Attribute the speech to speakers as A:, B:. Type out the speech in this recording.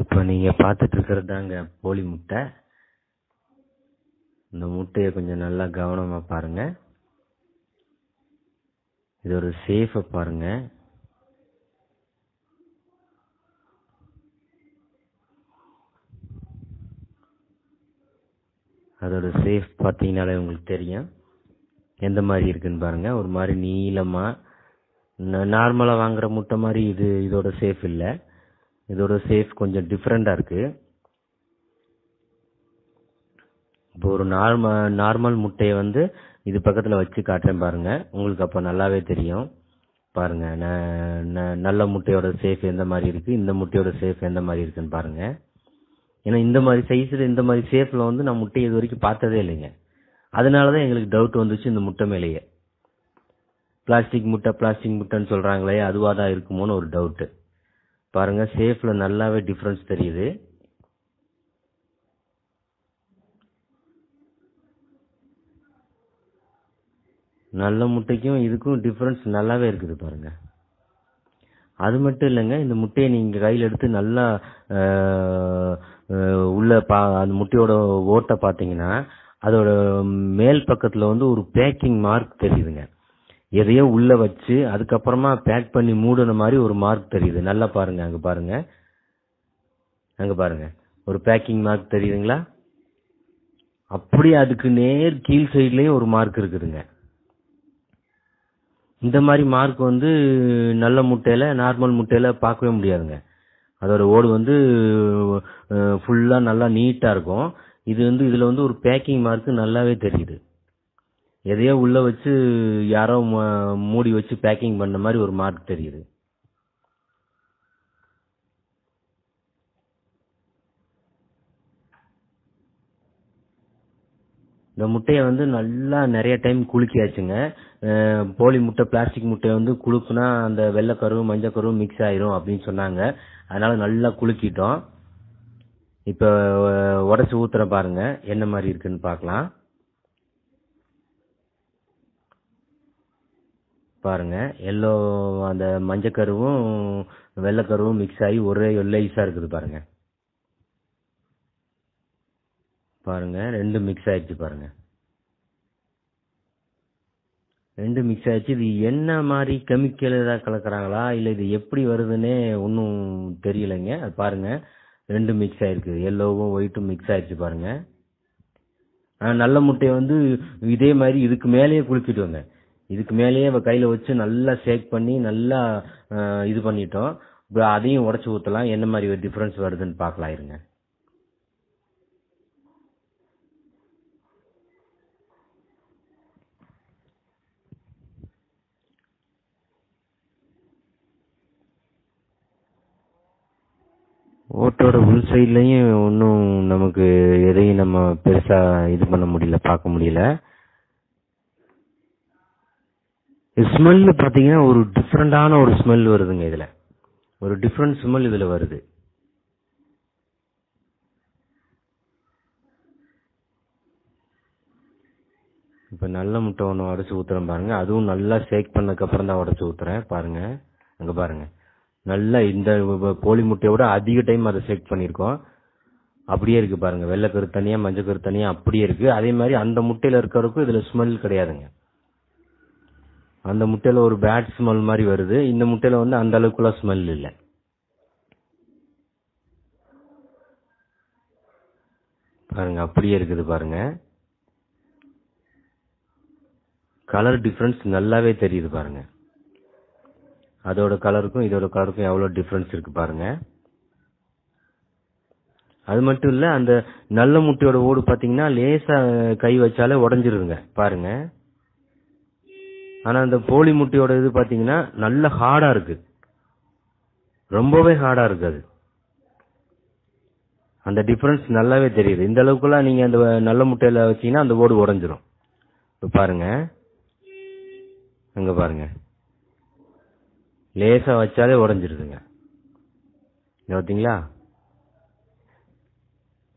A: இப்போ நீங்க பார்த்துட்டு இருக்கிறது தாங்க கோழி முட்டை. இந்த முட்டையை கொஞ்சம் நல்லா கவனமா பாருங்க. இது ஒரு சேஃபை பாருங்க. அதோட சேஃப் பார்த்தீங்கன்னாலே உங்களுக்கு தெரியும் எந்த மாதிரி இருக்குன்னு பாருங்க. ஒரு மாதிரி நீளமா நார்மலா வாங்குற முட்டை மாதிரி இதோட சேஃப் இல்லை. இதோட சேஃப் கொஞ்சம் டிஃப்ரெண்டா இருக்கு. இப்போ ஒரு நார்மல் முட்டையை இது பக்கத்துல வச்சு காட்டுறேன் பாருங்க. உங்களுக்கு அப்ப நல்லாவே தெரியும் பாருங்க. நல்ல முட்டையோட சேஃப் எந்த மாதிரி இருக்கு, இந்த முட்டையோட சேஃப் எந்த மாதிரி இருக்குன்னு பாருங்க. ஏன்னா இந்த மாதிரி சைஸ்ல இந்த மாதிரி சேஃப்ல நான் முட்டை இது வரைக்கும் பார்த்ததே இல்லைங்க. அதனாலதான் எங்களுக்கு டவுட் வந்துச்சு இந்த முட்டை மேலேயே. பிளாஸ்டிக் முட்டைன்னு சொல்றாங்களே, அதுவாதான் இருக்குமோன்னு ஒரு டவுட். பாருங்க, சேஃப்ல நல்லாவே டிஃபரன்ஸ் தெரியுது. நல்ல முட்டைக்கும் இதுக்கும் டிஃபரன்ஸ் நல்லாவே இருக்குது பாருங்க. அது மட்டும் இல்லைங்க, இந்த முட்டையை நீங்க கையில் எடுத்து நல்லா உள்ள அந்த முட்டையோட ஓட்டை பார்த்தீங்கன்னா அதோட மேல் பக்கத்துல ஒரு பேக்கிங் மார்க் தெரியுதுங்க. எதையோ உள்ள வச்சு அதுக்கப்புறமா பேக் பண்ணி மூடின மாதிரி ஒரு மார்க் தெரியுது. நல்லா பாருங்க, அங்க பாருங்க ஒரு பேக்கிங் மார்க் தெரியுதுங்களா? அப்படியே அதுக்கு நேர் கீழ் சைட்லயும் ஒரு மார்க் இருக்குதுங்க. இந்த மாதிரி மார்க் நல்ல முட்டையில நார்மல் முட்டையில பார்க்கவே முடியாதுங்க. அதோட ஓடு ஃபுல்லா நல்லா நீட்டா இருக்கும். இதுல ஒரு பேக்கிங் மார்க் நல்லாவே தெரியுது. எதையோ உள்ள வச்சு யாரோ மூடி வச்சு பேக்கிங் பண்ண மாதிரி ஒரு மார்க் தெரியுது. இந்த முட்டையை நல்லா நிறைய டைம் குலுக்கியாச்சுங்க. போலி முட்டை பிளாஸ்டிக் முட்டையை குலுக்குனா அந்த வெள்ளைக்கருவு மஞ்சக்கருவு மிக்ஸ் ஆயிரும் அப்படின்னு சொன்னாங்க. அதனால நல்லா குலுக்கிட்டோம். இப்ப உடைச்சு ஊத்துற பாருங்க என்ன மாதிரி இருக்குன்னு பார்க்கலாம். பாருங்க, எல்லோ அந்த மஞ்சக்கருவும் வெள்ளைக்கருவும் மிக்ஸ் ஆகி ஒரே எல்லோயிஷா இருக்குது பாருங்க. பாருங்க, ரெண்டும் மிக்ஸ் ஆயிடுச்சு பாருங்க. ரெண்டு மிக்ஸ் ஆயிடுச்சு. இது என்ன மாதிரி கெமிக்கல் ஏதாவது கலக்குறாங்களா இல்ல இது எப்படி வருதுன்னே ஒன்னும் தெரியலைங்க. அது பாருங்க, ரெண்டு மிக்ஸ் ஆயிருக்கு. எல்லோவும் ஒயிட்டும் மிக்ஸ் ஆயிடுச்சு பாருங்க. நல்ல முட்டையை இதே மாதிரி இதுக்கு மேலேயே குளிச்சுட்டு இதுக்கு மேலேயே கையில வச்சு நல்லா ஷேக் பண்ணி நல்லா இது பண்ணிட்டோம். அதையும் உடைச்சு ஊத்தலாம். என்ன மாதிரி ஒரு டிஃபரன்ஸ் வருதுன்னு பார்க்கலாம் இருங்க. ஓட்டோட உள் சைட்லயும் ஒன்னும் நமக்கு எதையும் நம்ம பெருசா இது பண்ண முடியல, பார்க்க முடியல. ஸ்மெல் பாத்தீங்கன்னா ஒரு டிஃப்ரெண்டான ஒரு ஸ்மெல் வருதுங்க. இதுல ஒரு டிஃப்ரெண்ட் ஸ்மெல் இதுல வருது. இப்ப நல்ல முட்டை ஒண்ணு உடைச்சு ஊத்துறேன் பாருங்க. அதுவும் நல்லா ஷேக் பண்ணதுக்கு அப்புறம் தான் உடைச்சு ஊத்துறேன் பாருங்க. அங்க பாருங்க, நல்லா இந்த கோழி முட்டையோட அதிக டைம் அதை ஷேக் பண்ணிருக்கோம். அப்படியே இருக்கு பாருங்க. வெள்ளைக்கரு தனியா மஞ்சக்கரு தனியா அப்படியே இருக்கு. அதே மாதிரி அந்த முட்டையில இருக்கிறதுக்கும் இதுல ஸ்மெல் கிடையாதுங்க. அந்த முட்டையில ஒரு பேட் ஸ்மெல் மாதிரி வருது. இந்த முட்டையில அந்த அளவுக்குள்ள ஸ்மெல் இல்ல. பாருங்க, அப்படியே இருக்குது பாருங்க. கலர் டிஃபரன்ஸ் நல்லாவே தெரியுது பாருங்க. அதோட கலருக்கும் இதோட கலருக்கும் எவ்வளவு டிஃபரன்ஸ் இருக்கு பாருங்க. அது மட்டும் இல்ல, அந்த நல்ல முட்டையோட ஓடு பாத்தீங்கன்னா லேசா கை வச்சாலே உடைஞ்சிருதுங்க பாருங்க. ஆனா அந்த போலி முட்டையோட இது பாத்தீங்கன்னா நல்ல ஹார்டா இருக்கு, ரொம்பவே ஹார்டா இருக்கு. அது அந்த டிஃபரன்ஸ் நல்லாவே தெரியுது. இந்த அளவுக்குலாம் நீங்க அந்த நல்ல முட்டையில வச்சீங்கன்னா அந்த ஓடு உடைஞ்சிரும். இப்ப பாருங்க, அங்க பாருங்க, லேசா வச்சாலே உடைஞ்சிருதுங்க. பாத்தீங்களா?